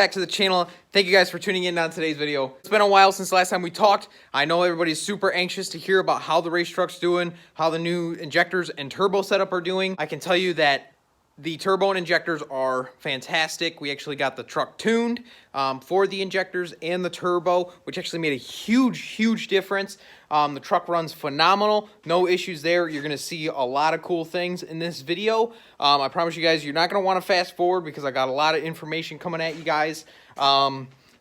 back to the channel. Thank you guys for tuning in on today's video. It's been a while since the last time we talked. I know everybody's super anxious to hear about how the race truck's doing, how the new injectors and turbo setup are doing. I can tell you that the turbo and injectors are fantastic. We actually got the truck tuned for the injectors and the turbo, which actually made a huge difference. The truck runs phenomenal. No issues there. You're going to see a lot of cool things in this video. I promise you guys, you're not going to want to fast forward because I got a lot of information coming at you guys.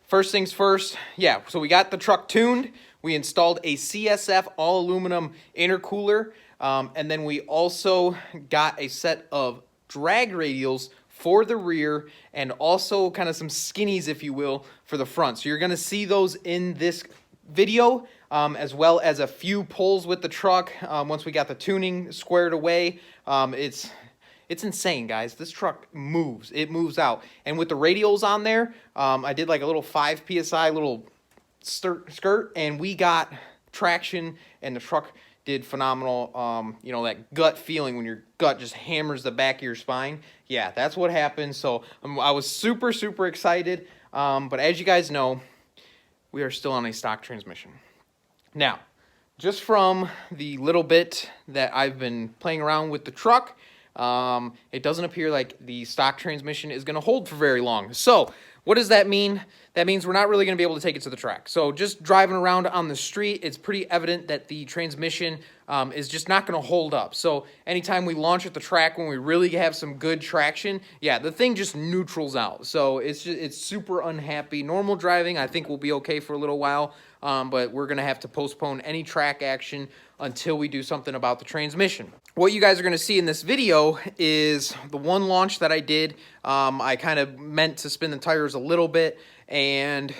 First things first, yeah, so we got the truck tuned. We installed a CSF all aluminum intercooler, and then we also got a set of drag radials for the rear and also kind of some skinnies, if you will, for the front. So you're going to see those in this video, as well as a few pulls with the truck once we got the tuning squared away. It's insane, guys. This truck moves. It moves out. And with the radials on there, I did like a little 5 PSI little skirt, and we got traction, and the truck did phenomenal. You know, that gut feeling when your gut just hammers the back of your spine. Yeah, that's what happened. So I was super excited. But as you guys know, we are still on a stock transmission. Now, just from the little bit that I've been playing around with the truck, it doesn't appear like the stock transmission is going to hold for very long. So what does that mean? That means we're not really going to be able to take it to the track. So just driving around on the street, it's pretty evident that the transmission is just not going to hold up. So anytime we launch at the track, when we really have some good traction, yeah, the thing just neutrals out. So it's super unhappy. Normal driving, I think, will be okay for a little while, but we're going to have to postpone any track action until we do something about the transmission. What you guys are going to see in this video is the one launch that I did. I kind of meant to spin the tires a little bit, and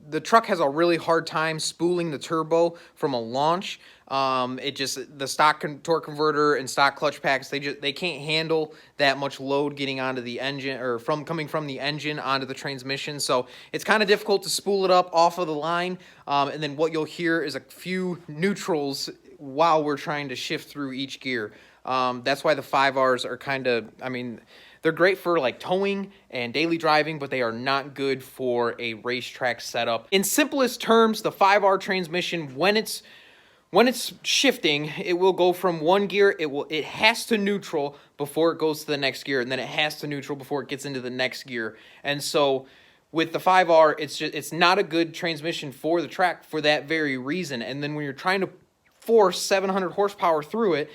the truck has a really hard time spooling the turbo from a launch. The stock torque converter and stock clutch packs, they can't handle that much load getting onto the engine, or coming from the engine onto the transmission. So it's kind of difficult to spool it up off of the line. And then what you'll hear is a few neutrals while we're trying to shift through each gear. That's why the 5Rs are kind of, I mean, they're great for like towing and daily driving, but they are not good for a racetrack setup. In simplest terms, the 5R transmission, when it's shifting, it will go from one gear, it has to neutral before it goes to the next gear, and then it has to neutral before it gets into the next gear. And so with the 5R, it's not a good transmission for the track for that very reason. And then when you're trying to force 700 horsepower through it,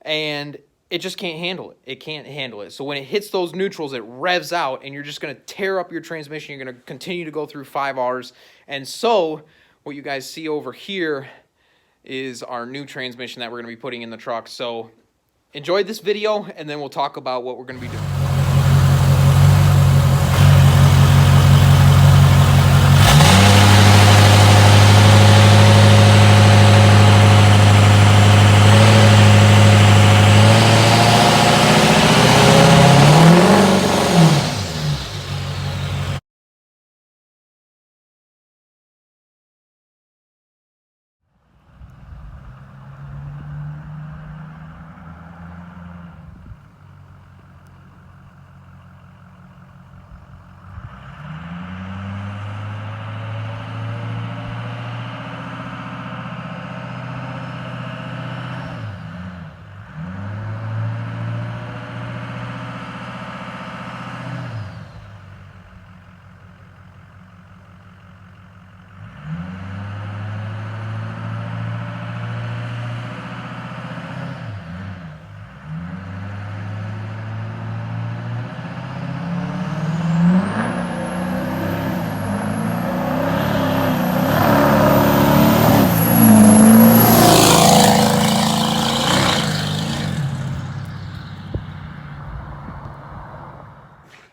and it just can't handle it. It can't handle it. So when it hits those neutrals, it revs out, and you're just going to tear up your transmission. You're going to continue to go through 5Rs. And so what you guys see over here is our new transmission that we're going to be putting in the truck. So enjoy this video, and then we'll talk about what we're going to be doing.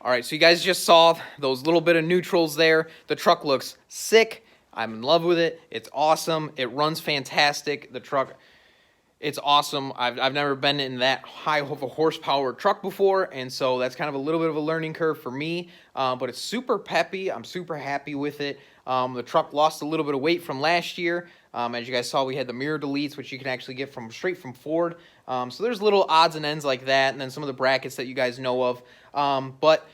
All right, so you guys just saw those little bit of neutrals there. The truck looks sick. I'm in love with it. It's awesome. It runs fantastic. The truck, it's awesome. I've never been in that high of a horsepower truck before, and so that's kind of a little bit of a learning curve for me, but it's super peppy. I'm super happy with it. The truck lost a little bit of weight from last year. As you guys saw, we had the mirror deletes, which you can actually get straight from Ford. So there's little odds and ends like that, and then some of the brackets that you guys know of. But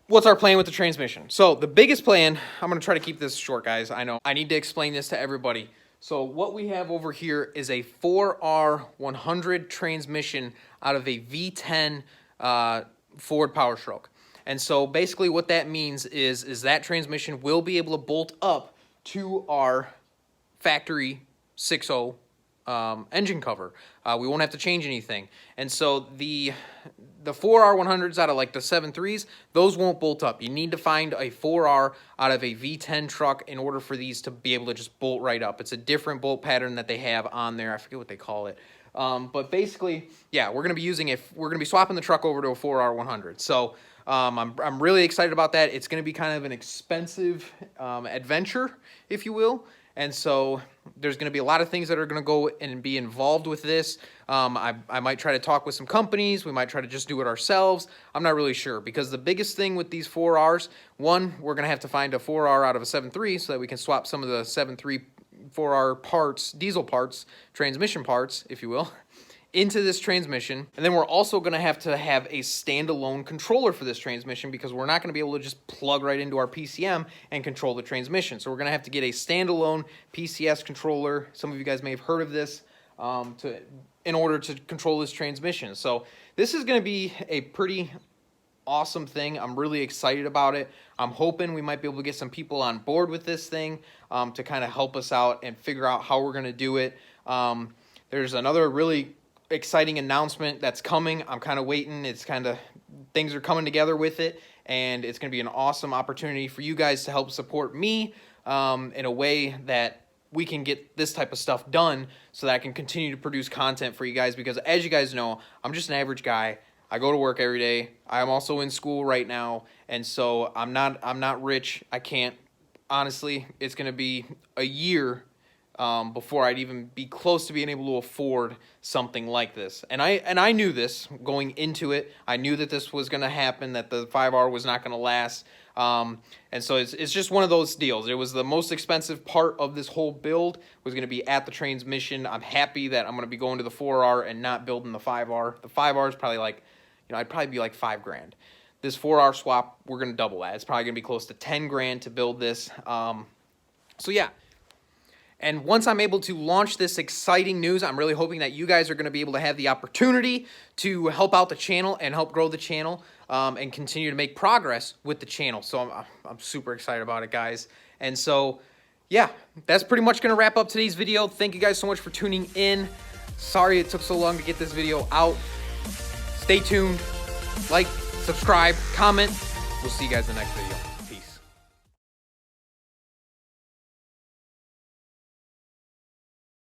what's our plan with the transmission? So the biggest plan, I'm going to try to keep this short, guys. I know I need to explain this to everybody. So what we have over here is a 4R100 transmission out of a V10 Ford Powerstroke. And so basically what that means is that transmission will be able to bolt up to our factory 6.0 engine cover. We won't have to change anything. And so the 4R100s out of like the 7.3s, those won't bolt up. You need to find a 4R out of a V10 truck in order for these to be able to just bolt right up. It's a different bolt pattern that they have on there. I forget what they call it. But basically, yeah, we're going to be swapping the truck over to a 4R100. So I'm really excited about that. It's going to be kind of an expensive adventure, if you will. And so there's going to be a lot of things that are going to go and be involved with this. I might try to talk with some companies. We might try to just do it ourselves. I'm not really sure, because the biggest thing with these 4Rs, one, we're going to have to find a 4R out of a 7.3 so that we can swap some of the 7.3 4R parts, diesel parts, transmission parts, if you will, into this transmission. And then we're also going to have a standalone controller for this transmission, because we're not going to be able to just plug right into our PCM and control the transmission. So we're going to have to get a standalone PCS controller. Some of you guys may have heard of this, in order to control this transmission. So this is going to be a pretty awesome thing. I'm really excited about it. I'm hoping we might be able to get some people on board with this thing to kind of help us out and figure out how we're going to do it. There's another really exciting announcement that's coming. I'm kind of waiting. It's kind of, things are coming together with it, and it's going to be an awesome opportunity for you guys to help support me in a way that we can get this type of stuff done, so that I can continue to produce content for you guys. Because as you guys know, I'm just an average guy. I go to work every day. I'm also in school right now, and so I'm not rich. I can't, honestly, it's going to be a year before I'd even be close to being able to afford something like this. And I knew this going into it. I knew that this was going to happen, that the 5R was not going to last. And so it's just one of those deals. It was the most expensive part of this whole build, was going to be at the transmission. I'm happy that I'm going to be going to the 4R and not building the 5R. The 5R is probably like, I'd probably be like $5,000. This 4R swap, we're going to double that. It's probably going to be close to $10,000 to build this. So yeah. And once I'm able to launch this exciting news, I'm really hoping that you guys are going to be able to have the opportunity to help out the channel and help grow the channel, and continue to make progress with the channel. So I'm super excited about it, guys. And so, yeah, that's pretty much going to wrap up today's video. Thank you guys so much for tuning in. Sorry it took so long to get this video out. Stay tuned, like, subscribe, comment. We'll see you guys in the next video.